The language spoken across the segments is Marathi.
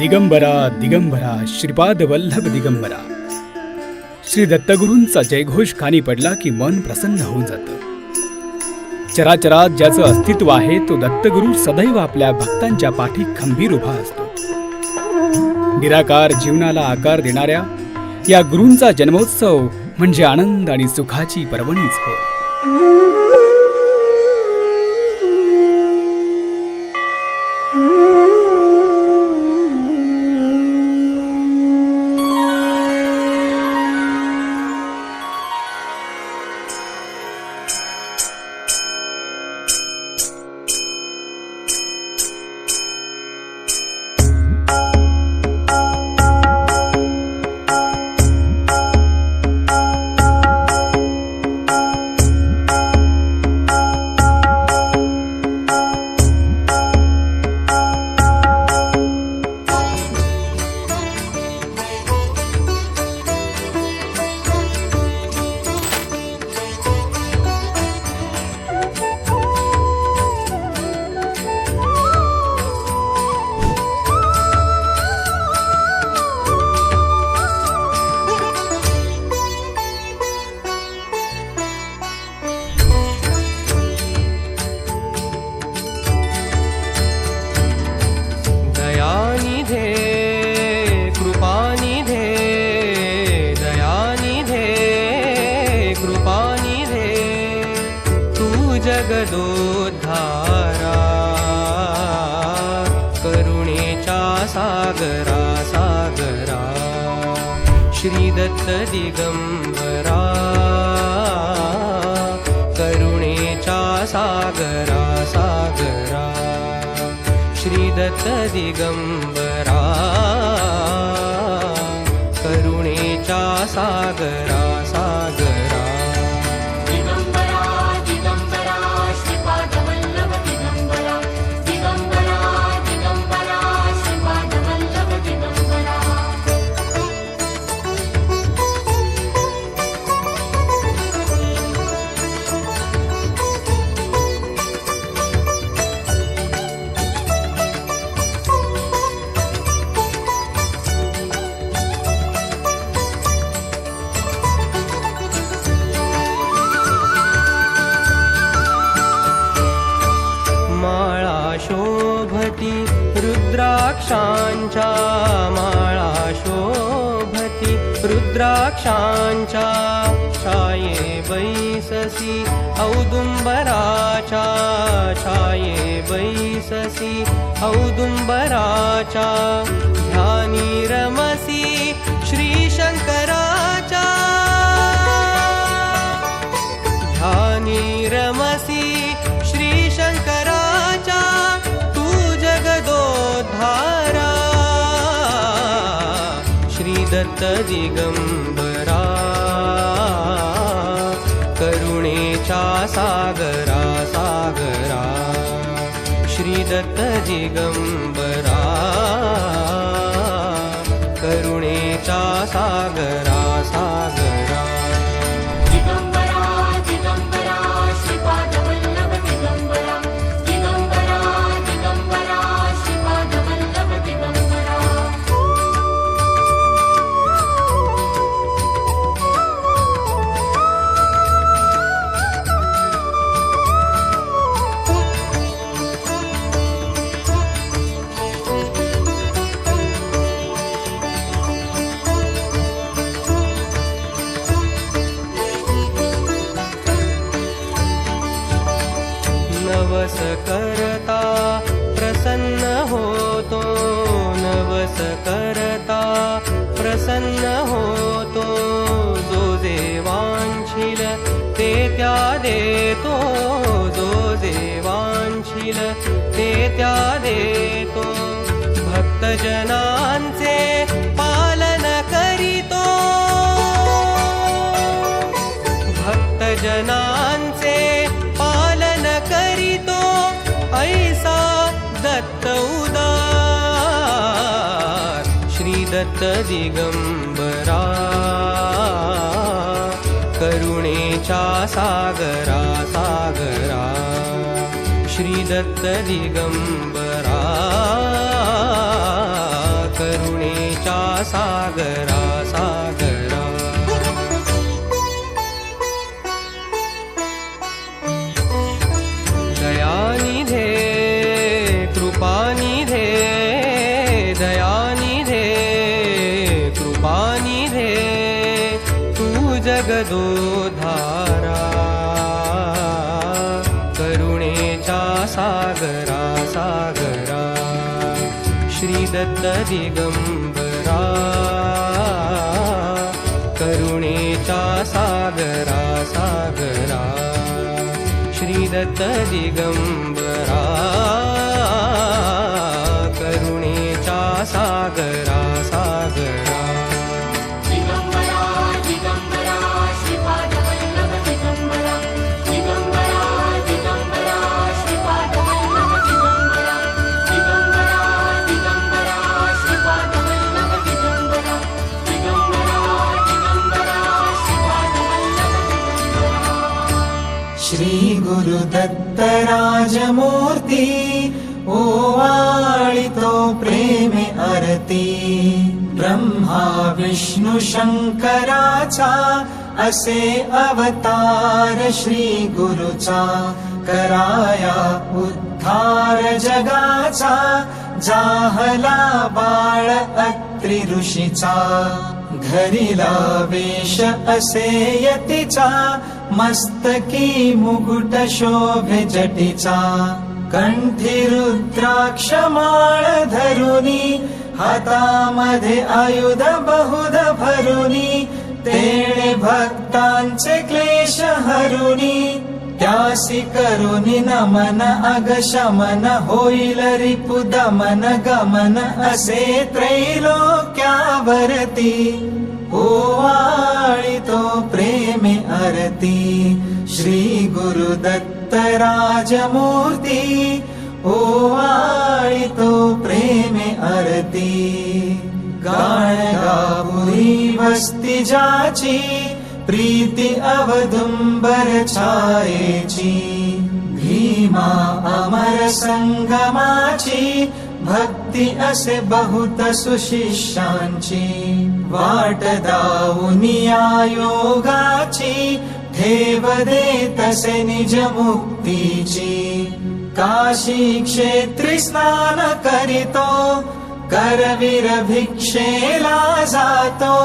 दिगंबरा दिगंबरा श्रीपाद वल्लभ दिगंबरा. श्री दत्तगुरूंचा जयघोष कानी पडला की मन प्रसन्न होऊन जातं. चराचरात ज्याचं अस्तित्व आहे तो दत्तगुरू सदैव आपल्या भक्तांच्या पाठी खंबीर उभा असतो. निराकार जीवनाला आकार देणाऱ्या या गुरूंचा जन्मोत्सव म्हणजे आनंद आणि सुखाची पर्वणीच होय. जगदोद्धारा करुणेचा सागरा सागरा श्री दत्त दिगंबरा करुणेचा सागरा सागरा श्री दत्त दिगंबरा करुणेचा सागरा सागरा. शोभती रुद्राक्षांच्या माळा शोभती रुद्राक्षांच्या छाये बैससी औदुंबराच्या छाये बैससी औदुंबराच्या ध्यानी रमसी श्री शंकराच्या ध्यानी रमसी श्री शंकराच्या जगदोद्धारा श्री दत्त दिगंबरा करुणेचा सागरा सागरा श्री दत्त दिगंबरा करुणेचा सागरा सागरा. नवस करता प्रसन्न होतो नवस करता प्रसन्न होतो जो जे वांछिल ते त्या देतो जो जे वांछिल ते त्या देतो भक्तजनांचे पालन करीतो भक्तजनांचे पालन करीतो ऐसा दत्त उदार श्री दत्त दिगंबरा करुणेचा सागरा सागरा श्री दत्त दिगंबरा सागरा सागरा दयानिधे कृपानिधे दयानिधे कृपानिधे तू जगदोधारा करुणेचा सागरा सागरा श्री दत्त दिगंबरा करुणेचा सागरा सागरा श्री दत्त दिगंबरा करुणेचा सागरा सागरा दिगंबरा दिगंबरा श्रीपाद वल्लभ दिगंबरा दिगंबरा दिगंबरा श्रीपाद वल्लभ दिगंबरा दिगंबरा दिगंबरा श्रीपाद वल्लभ दिगंबरा दिगंबरा दिगंबरा श्रीपाद वल्लभ दिगंबरा श्री गुरु दत्त राजमूर्ती ओवाळितो प्रेमे आरती ब्रह्मा विष्णु शंकराचा असे अवतार श्री गुरुचा कराया उद्धार जगाचा जाहला बाळ अत्रि ऋषीचा घरीला वेश असे यतीचा मस्तकी मुकुट शोभे जटीचा कंठी रुद्राक्ष माळ धरुनी हातामध्ये आयुध बहुध भरुनी तेणे भक्तांचे क्लेश हरुनी त्यासी करुनी नमन अगशमन होईल रिपु दमन गमन असे त्रैलोक्यावरती ओवाळितो प्रेमे आरती श्री गुरु दत्त राजमूर्ती ओवाळितो प्रेमे आरती गाणगापुरी वस्ती जाची प्रीती अवदुंबर छायेची भीमा अमर संगमाची भक्ती असे बहुत सुशिष्यांची वाट दावुनिया योगाची ठेव दे तसे निज मुक्तीची काशी क्षेत्री स्नान करीतो करवीर भिक्षेला जातो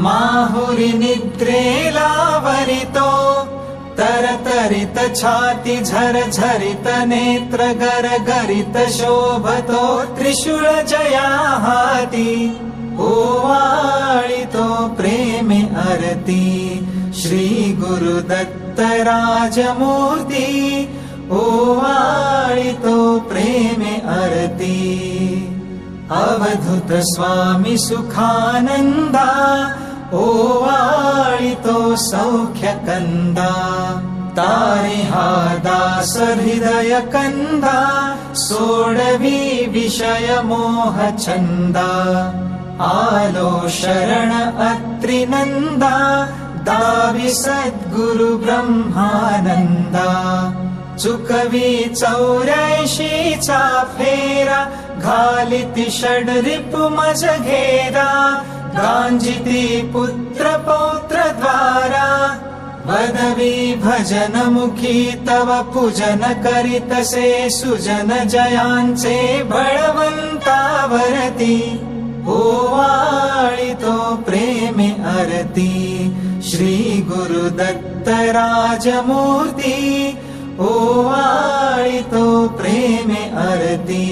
माहुरी निद्रेला वरितो तरतरित छाती झरझरित नेत्र गरगरित शोभतो त्रिशूळ जया हाती ओवाळितो प्रेमे आरती श्री गुरु दत्त राजमूर्ती ओवाळितो प्रेमे आरती अवधूत स्वामी सुखानंदा ओवाळितो सौख्य कंदा तारे हा दास हृदय कंदा सोडवी विषय मोह छंदा आलो शरण अत्रिनंदा दावी सद्गुरु ब्रह्मानंदा चुकवी 84चा फेरा घालिती षडरिपु मज घेरा गांजिती पुत्र पौत्र द्वारा वदवी भजन मुखी तव पूजन करीतसे सुजन जयांचे बळवंतावरती ओवाळितो प्रेमे आरती श्री गुरु दत्त राजमूर्ती ओवाळितो प्रेमे आरती